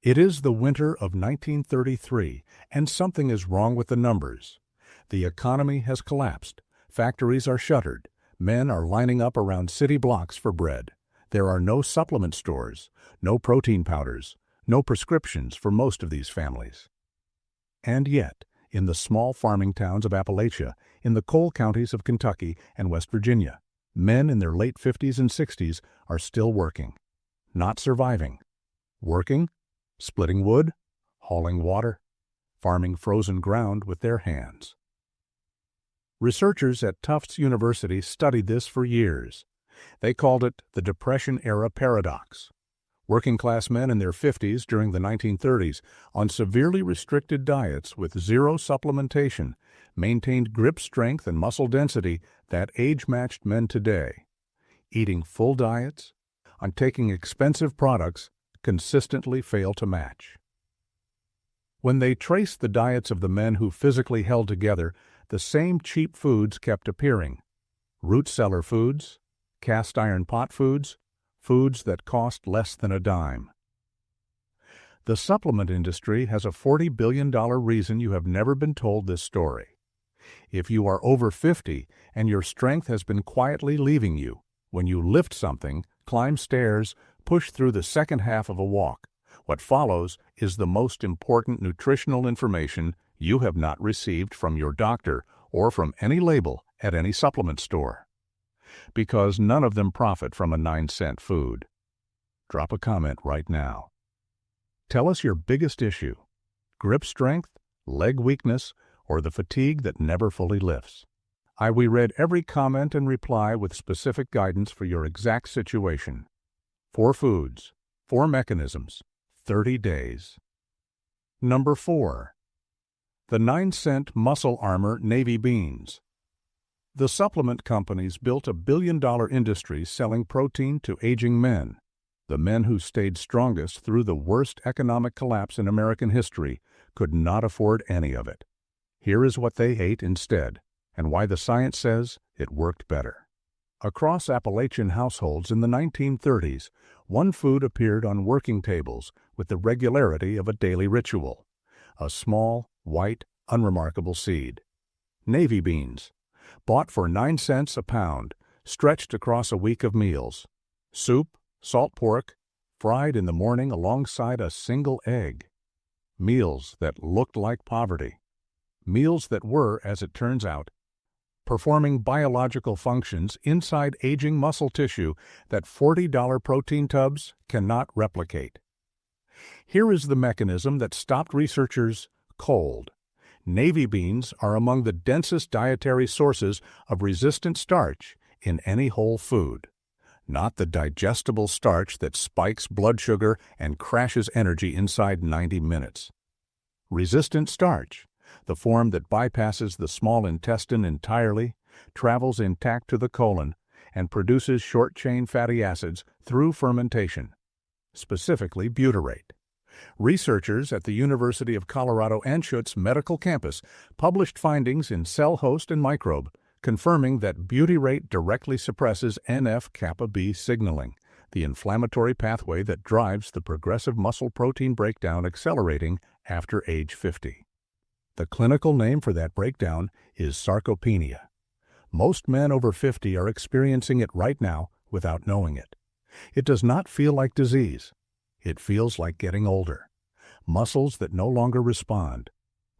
It is the winter of 1933, and something is wrong with the numbers. The economy has collapsed. Factories are shuttered. Men are lining up around city blocks for bread. There are no supplement stores, no protein powders, no prescriptions for most of these families. And yet, in the small farming towns of Appalachia, in the coal counties of Kentucky and West Virginia, men in their late 50s and 60s are still working, not surviving. Working, splitting wood, hauling water, farming frozen ground with their hands. Researchers at Tufts University studied this for years. They called it the Depression-era paradox. Working-class men in their 50s during the 1930s, on severely restricted diets with zero supplementation, maintained grip strength and muscle density that age-matched men today. Eating full diets, on taking expensive products, consistently fail to match. When they traced the diets of the men who physically held together, the same cheap foods kept appearing. Root-cellar foods, cast-iron pot foods, foods that cost less than a dime. The supplement industry has a $40 billion reason you have never been told this story. If you are over 50 and your strength has been quietly leaving you, when you lift something, climb stairs, push through the second half of a walk, what follows is the most important nutritional information you have not received from your doctor or from any label at any supplement store. Because none of them profit from a 9-cent food. Drop a comment right now. Tell us your biggest issue: grip strength, leg weakness, or the fatigue that never fully lifts. We read every comment and reply with specific guidance for your exact situation. 4 foods, 4 mechanisms, 30 days. Number 4. The 9-cent muscle armor navy beans. The supplement companies built a billion-dollar industry selling protein to aging men. The men who stayed strongest through the worst economic collapse in American history could not afford any of it. Here is what they ate instead, and why the science says it worked better. Across Appalachian households in the 1930s, one food appeared on working tables with the regularity of a daily ritual: a small, white, unremarkable seed. Navy beans, bought for 9 cents a pound, stretched across a week of meals. Soup, salt pork, fried in the morning alongside a single egg. Meals that looked like poverty. Meals that were, as it turns out, performing biological functions inside aging muscle tissue that $40 protein tubs cannot replicate. Here is the mechanism that stopped researchers cold. Navy beans are among the densest dietary sources of resistant starch in any whole food, not the digestible starch that spikes blood sugar and crashes energy inside 90 minutes. Resistant starch, the form that bypasses the small intestine entirely, travels intact to the colon, and produces short-chain fatty acids through fermentation, specifically butyrate. Researchers at the University of Colorado Anschutz Medical Campus published findings in Cell Host and Microbe confirming that butyrate directly suppresses NF-kappa B signaling, the inflammatory pathway that drives the progressive muscle protein breakdown accelerating after age 50. The clinical name for that breakdown is sarcopenia. Most men over 50 are experiencing it right now without knowing it. It does not feel like disease. It feels like getting older. Muscles that no longer respond.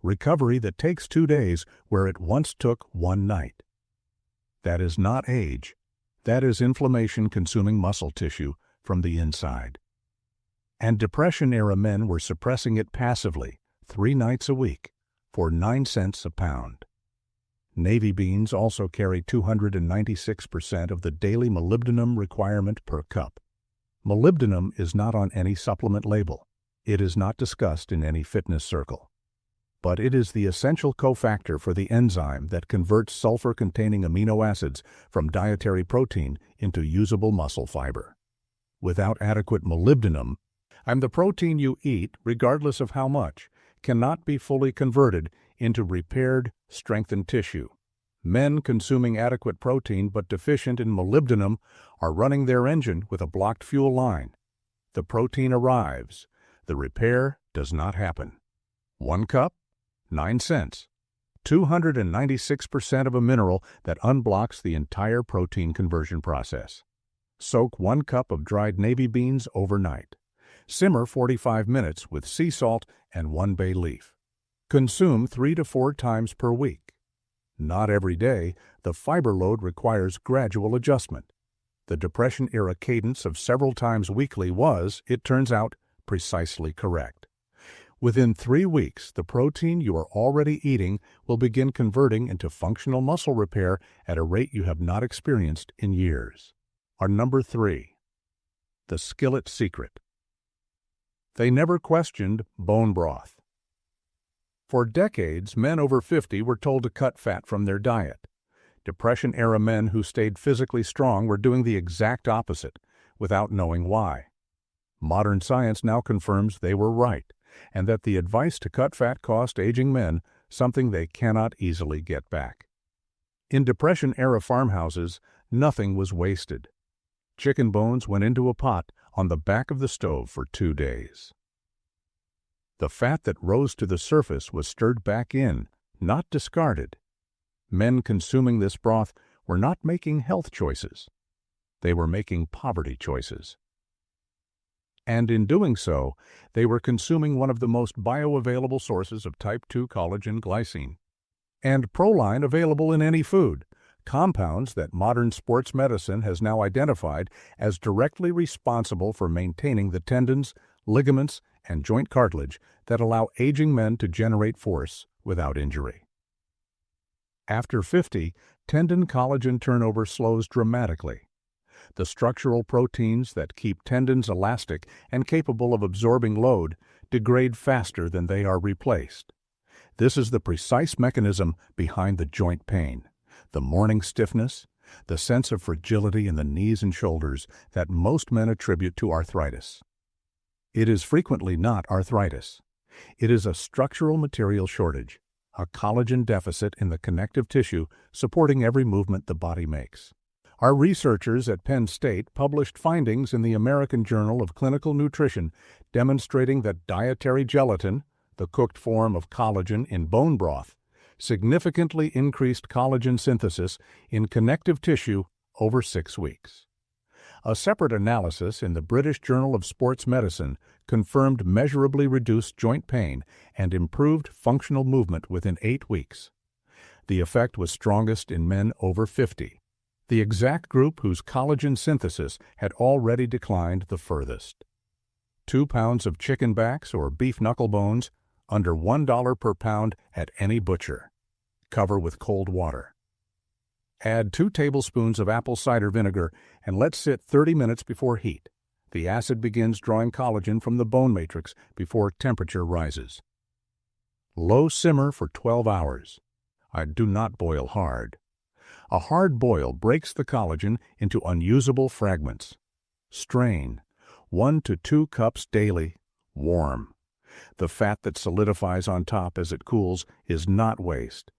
Recovery that takes 2 days where it once took 1 night. That is not age. That is inflammation consuming muscle tissue from the inside. And Depression-era men were suppressing it passively, 3 nights a week, for 9 cents a pound. Navy beans also carry 296% of the daily molybdenum requirement per cup. Molybdenum is not on any supplement label. It is not discussed in any fitness circle. But it is the essential cofactor for the enzyme that converts sulfur-containing amino acids from dietary protein into usable muscle fiber. Without adequate molybdenum, the protein you eat, regardless of how much, cannot be fully converted into repaired, strengthened tissue. Men consuming adequate protein but deficient in molybdenum are running their engine with a blocked fuel line. The protein arrives. the repair does not happen. 1 cup, 9 cents. 296% of a mineral that unblocks the entire protein conversion process. Soak 1 cup of dried navy beans overnight. Simmer 45 minutes with sea salt and 1 bay leaf. Consume 3 to 4 times per week. Not every day, the fiber load requires gradual adjustment. The Depression-era cadence of several times weekly was, it turns out, precisely correct. Within 3 weeks, the protein you are already eating will begin converting into functional muscle repair at a rate you have not experienced in years. Our number 3. The skillet secret. They never questioned bone broth. For decades, men over 50 were told to cut fat from their diet. Depression-era men who stayed physically strong were doing the exact opposite, without knowing why. Modern science now confirms they were right, and that the advice to cut fat cost aging men something they cannot easily get back. In Depression-era farmhouses, nothing was wasted. Chicken bones went into a pot on the back of the stove for 2 days. The fat that rose to the surface was stirred back in, not discarded. Men consuming this broth were not making health choices. They were making poverty choices. And in doing so, they were consuming one of the most bioavailable sources of type 2 collagen, glycine, and proline available in any food, compounds that modern sports medicine has now identified as directly responsible for maintaining the tendons, ligaments, and joint cartilage that allow aging men to generate force without injury. After 50, tendon collagen turnover slows dramatically. The structural proteins that keep tendons elastic and capable of absorbing load degrade faster than they are replaced. This is the precise mechanism behind the joint pain, the morning stiffness, the sense of fragility in the knees and shoulders that most men attribute to arthritis. It is frequently not arthritis. It is a structural material shortage, a collagen deficit in the connective tissue supporting every movement the body makes. Our researchers at Penn State published findings in the American Journal of Clinical Nutrition demonstrating that dietary gelatin, the cooked form of collagen in bone broth, significantly increased collagen synthesis in connective tissue over 6 weeks. A separate analysis in the British Journal of Sports Medicine confirmed measurably reduced joint pain and improved functional movement within 8 weeks. The effect was strongest in men over 50, the exact group whose collagen synthesis had already declined the furthest. 2 pounds of chicken backs or beef knuckle bones, under $1 per pound at any butcher. Cover with cold water. Add 2 tablespoons of apple cider vinegar and let sit 30 minutes before heat. The acid begins drawing collagen from the bone matrix before temperature rises. Low simmer for 12 hours. Do not boil hard. A hard boil breaks the collagen into unusable fragments. Strain. 1 to 2 cups daily, warm. The fat that solidifies on top as it cools is not waste.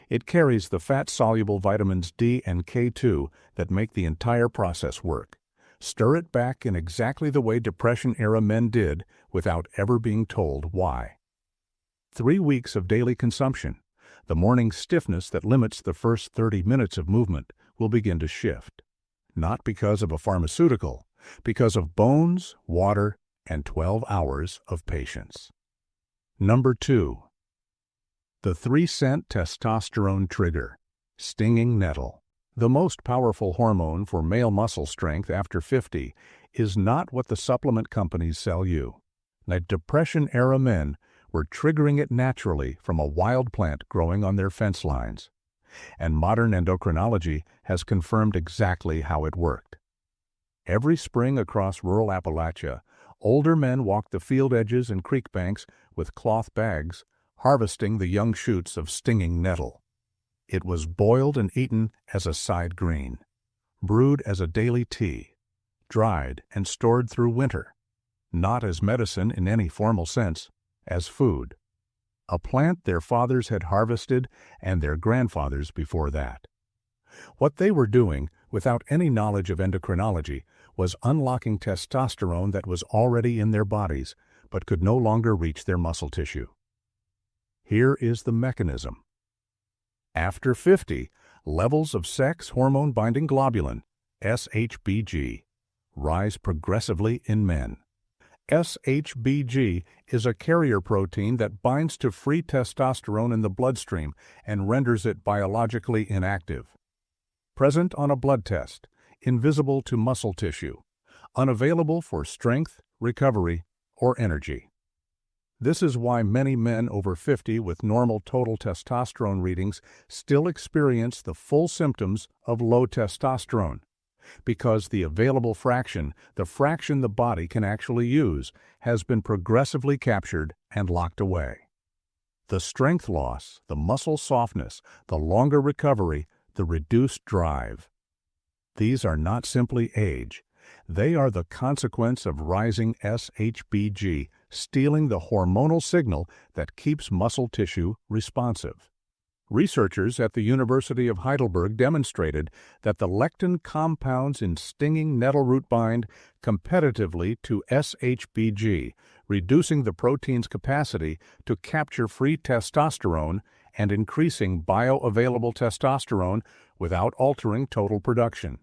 It carries the fat-soluble vitamins D and K2 that make the entire process work. Stir it back in exactly the way Depression-era men did without ever being told why. 3 weeks of daily consumption. The morning stiffness that limits the first 30 minutes of movement will begin to shift. Not because of a pharmaceutical, because of bones, water, and 12 hours of patience. Number 2. The 3-cent testosterone trigger, stinging nettle. The most powerful hormone for male muscle strength after 50 is not what the supplement companies sell you. The Depression-era men were triggering it naturally from a wild plant growing on their fence lines. And modern endocrinology has confirmed exactly how it worked. Every spring across rural Appalachia, older men walked the field edges and creek banks with cloth bags, harvesting the young shoots of stinging nettle. It was boiled and eaten as a side green, brewed as a daily tea, dried and stored through winter, not as medicine in any formal sense, as food. A plant their fathers had harvested and their grandfathers before that. What they were doing, without any knowledge of endocrinology, was unlocking testosterone that was already in their bodies, but could no longer reach their muscle tissue. Here is the mechanism. After 50, levels of sex hormone-binding globulin, SHBG, rise progressively in men. SHBG is a carrier protein that binds to free testosterone in the bloodstream and renders it biologically inactive. Present on a blood test, invisible to muscle tissue, unavailable for strength, recovery, or energy. This is why many men over 50 with normal total testosterone readings still experience the full symptoms of low testosterone, because the available fraction, the fraction the body can actually use, has been progressively captured and locked away. The strength loss, the muscle softness, the longer recovery, the reduced drive. These are not simply age. They are the consequence of rising SHBG, stealing the hormonal signal that keeps muscle tissue responsive. Researchers at the University of Heidelberg demonstrated that the lectin compounds in stinging nettle root bind competitively to SHBG, reducing the protein's capacity to capture free testosterone and increasing bioavailable testosterone without altering total production.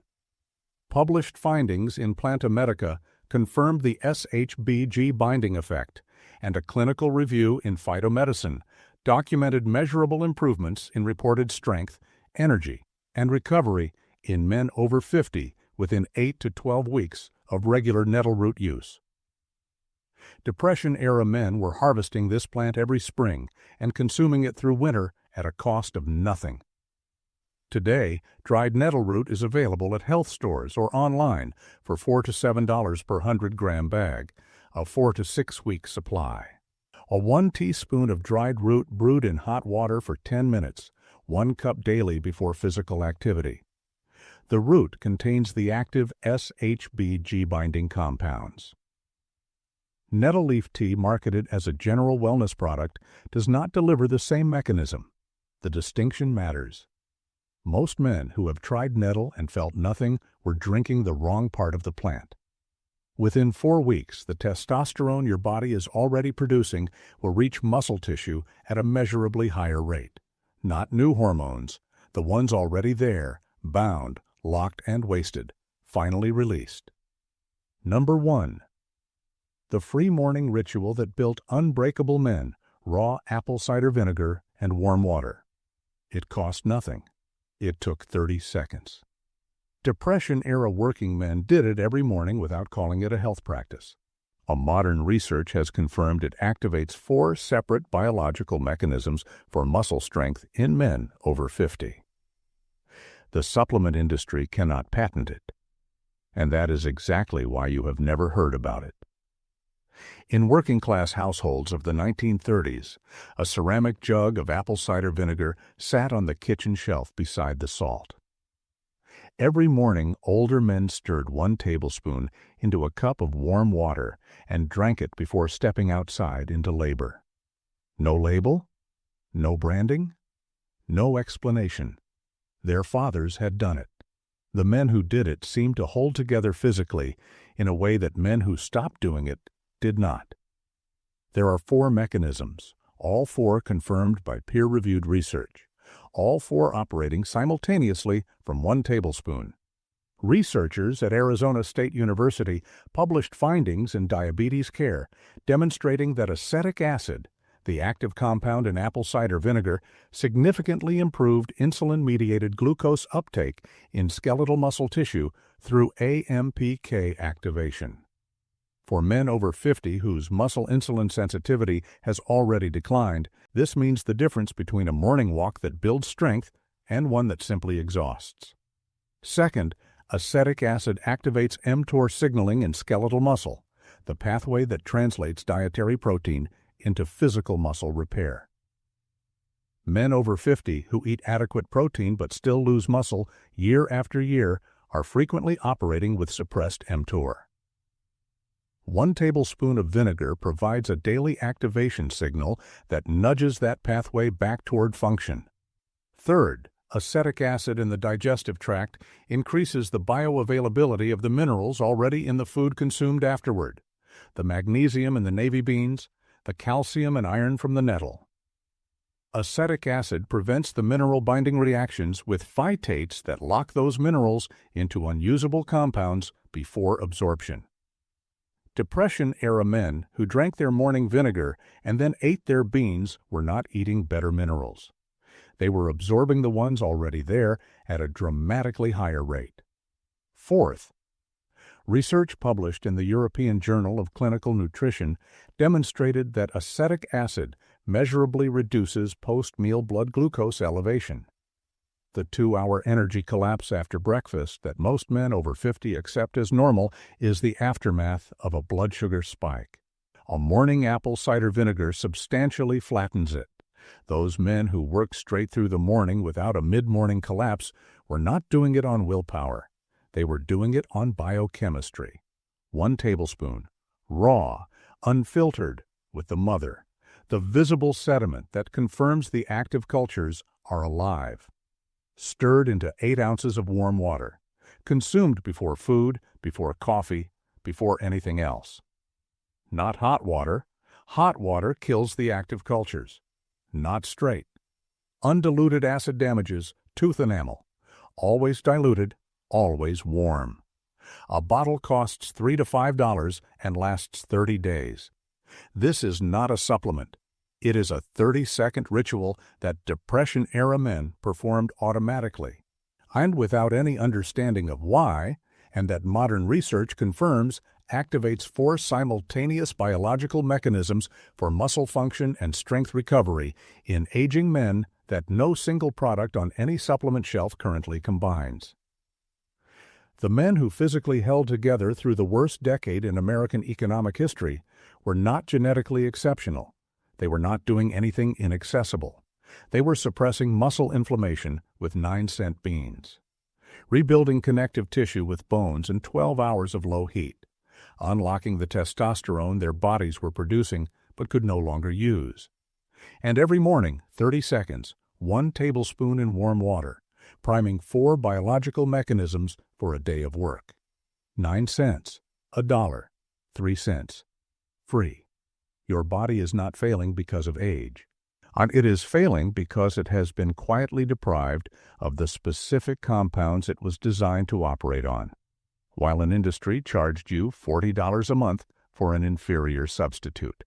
Published findings in Planta Medica confirmed the SHBG binding effect, and a clinical review in Phytomedicine documented measurable improvements in reported strength, energy, and recovery in men over 50 within 8 to 12 weeks of regular nettle root use. Depression-era men were harvesting this plant every spring and consuming it through winter at a cost of nothing. Today, dried nettle root is available at health stores or online for $4 to $7 per 100-gram bag, a 4 to 6 week supply. A 1 teaspoon of dried root brewed in hot water for 10 minutes, 1 cup daily before physical activity. The root contains the active SHBG binding compounds. Nettle leaf tea, marketed as a general wellness product, does not deliver the same mechanism. The distinction matters. Most men who have tried nettle and felt nothing were drinking the wrong part of the plant. Within 4 weeks, the testosterone your body is already producing will reach muscle tissue at a measurably higher rate. Not new hormones, the ones already there, bound, locked, and wasted, finally released. Number 1. The free morning ritual that built unbreakable men: raw apple cider vinegar and warm water. It cost nothing. It took 30 seconds. Depression-era working men did it every morning without calling it a health practice. A modern research has confirmed it activates 4 separate biological mechanisms for muscle strength in men over 50. The supplement industry cannot patent it, and that is exactly why you have never heard about it. In working-class households of the 1930s, a ceramic jug of apple cider vinegar sat on the kitchen shelf beside the salt. Every morning, older men stirred 1 tablespoon into a cup of warm water and drank it before stepping outside into labor. No label, no branding, no explanation. Their fathers had done it. The men who did it seemed to hold together physically in a way that men who stopped doing it did not. There are 4 mechanisms, all 4 confirmed by peer-reviewed research, all 4 operating simultaneously from 1 tablespoon. Researchers at Arizona State University published findings in Diabetes Care demonstrating that acetic acid, the active compound in apple cider vinegar, significantly improved insulin-mediated glucose uptake in skeletal muscle tissue through AMPK activation. For men over 50 whose muscle insulin sensitivity has already declined, this means the difference between a morning walk that builds strength and one that simply exhausts. Second, acetic acid activates mTOR signaling in skeletal muscle, the pathway that translates dietary protein into physical muscle repair. Men over 50 who eat adequate protein but still lose muscle year after year are frequently operating with suppressed mTOR. 1 tablespoon of vinegar provides a daily activation signal that nudges that pathway back toward function. Third, acetic acid in the digestive tract increases the bioavailability of the minerals already in the food consumed afterward. the magnesium in the navy beans, the calcium and iron from the nettle. Acetic acid prevents the mineral-binding reactions with phytates that lock those minerals into unusable compounds before absorption. Depression-era men who drank their morning vinegar and then ate their beans were not eating better minerals. They were absorbing the ones already there at a dramatically higher rate. Fourth, research published in the European Journal of Clinical Nutrition demonstrated that acetic acid measurably reduces post-meal blood glucose elevation. The 2-hour energy collapse after breakfast that most men over 50 accept as normal is the aftermath of a blood sugar spike. A morning apple cider vinegar substantially flattens it. Those men who worked straight through the morning without a mid-morning collapse were not doing it on willpower. They were doing it on biochemistry. 1 tablespoon, raw, unfiltered, with the mother, the visible sediment that confirms the active cultures are alive. Stirred into 8 ounces of warm water, consumed before food, before coffee, before anything else. Not hot water. Hot water kills the active cultures. Not straight. Undiluted acid damages tooth enamel. Always diluted, always warm. A bottle costs $3 to $5 and lasts 30 days. This is not a supplement. It is a 30-second ritual that Depression-era men performed automatically, and without any understanding of why, and that modern research confirms activates 4 simultaneous biological mechanisms for muscle function and strength recovery in aging men that no single product on any supplement shelf currently combines. The men who physically held together through the worst decade in American economic history were not genetically exceptional. They were not doing anything inaccessible. They were suppressing muscle inflammation with 9-cent beans, rebuilding connective tissue with bones in 12 hours of low heat, unlocking the testosterone their bodies were producing but could no longer use. And every morning, 30 seconds, 1 tablespoon in warm water, priming 4 biological mechanisms for a day of work. 9 cents, $1, 3 cents. Free. Your body is not failing because of age. It is failing because it has been quietly deprived of the specific compounds it was designed to operate on, while an industry charged you $40 a month for an inferior substitute.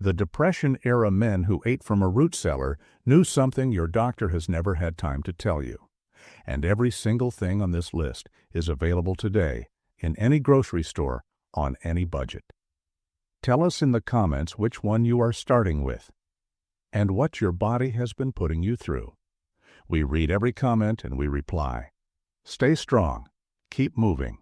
The Depression-era men who ate from a root cellar knew something your doctor has never had time to tell you. And every single thing on this list is available today in any grocery store on any budget. Tell us in the comments which one you are starting with and what your body has been putting you through. We read every comment and we reply. Stay strong. Keep moving.